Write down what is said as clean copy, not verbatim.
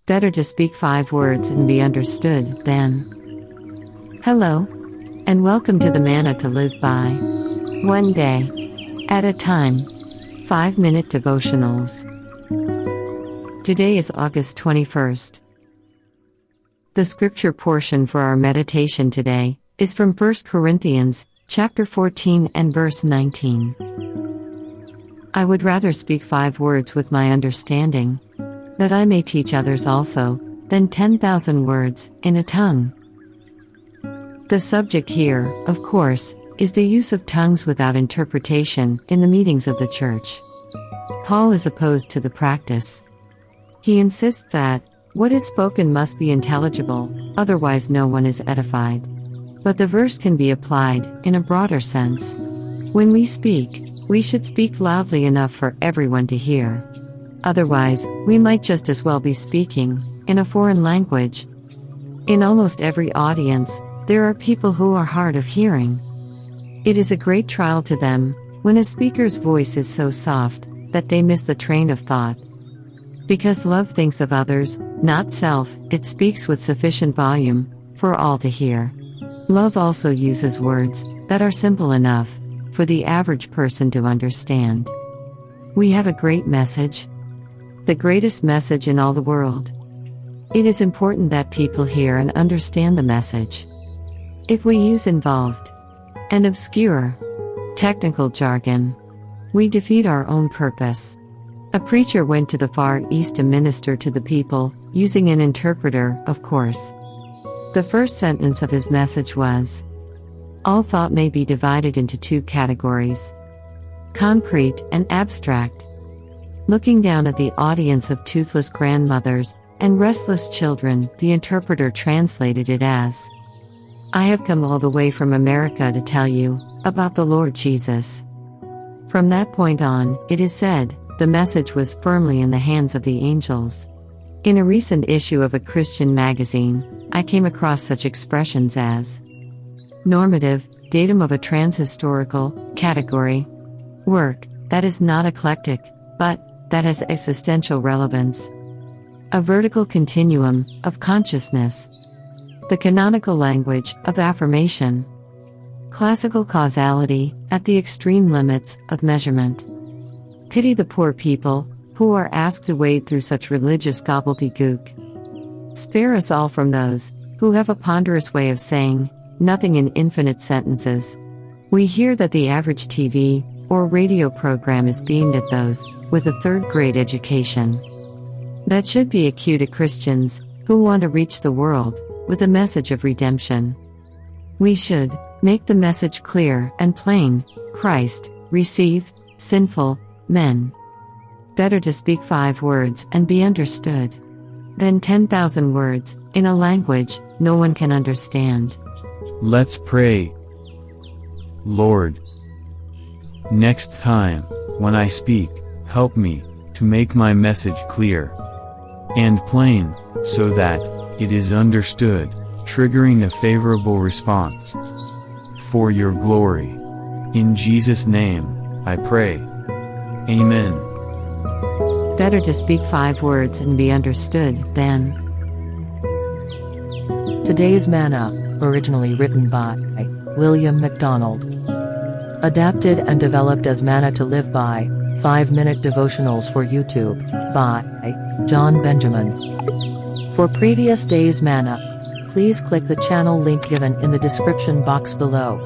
Better to speak 5 words and be understood than. Hello, and welcome to the Manna-to-live-by. One day at a time. 5-minute devotionals. Today is August 21st. The scripture portion for our meditation today is from 1 Corinthians chapter 14 and verse 19. I would rather speak 5 words with my understanding, that I may teach others also, than 10,000 words in a tongue. The subject here, of course, is the use of tongues without interpretation in the meetings of the church. Paul is opposed to the practice. He insists that what is spoken must be intelligible, otherwise no one is edified. But the verse can be applied in a broader sense. When we speak, we should speak loudly enough for everyone to hear. Otherwise, we might just as well be speaking in a foreign language. In almost every audience, there are people who are hard of hearing. It is a great trial to them when a speaker's voice is so soft that they miss the train of thought. Because love thinks of others, not self, it speaks with sufficient volume for all to hear. Love also uses words that are simple enough for the average person to understand. We have a great message. The greatest message in all the world. It is important that people hear and understand the message. If we use involved and obscure technical jargon, we defeat our own purpose. A preacher went to the Far East to minister to the people, using an interpreter, of course. The first sentence of his message was, "All thought may be divided into 2 categories: concrete and abstract." Looking down at the audience of toothless grandmothers and restless children, the interpreter translated it as, "I have come all the way from America to tell you about the Lord Jesus." From that point on, it is said, the message was firmly in the hands of the angels. In a recent issue of a Christian magazine, I came across such expressions as normative, datum of a transhistorical category, work that is not eclectic, but that has existential relevance, a vertical continuum of consciousness, the canonical language of affirmation, classical causality at the extreme limits of measurement. Pity the poor people who are asked to wade through such religious gobbledygook. Spare us all from those who have a ponderous way of saying nothing in infinite sentences. We hear that the average TV or radio program is beamed at those with a 3rd-grade education. That should be a cue to Christians who want to reach the world with a message of redemption. We should make the message clear and plain: Christ, receive sinful men. Better to speak 5 words and be understood than 10,000 words in a language no one can understand. Let's pray. Lord, next time, when I speak, help me to make my message clear and plain, so that it is understood, triggering a favorable response. For your glory. In Jesus' name, I pray. Amen. Better to speak 5 words and be understood than. Today's Manna, originally written by William MacDonald. Adapted and developed as Manna-to-live-by, 5-minute devotionals for YouTube, by John Benjamin. For previous days' Manna, please click the channel link given in the description box below.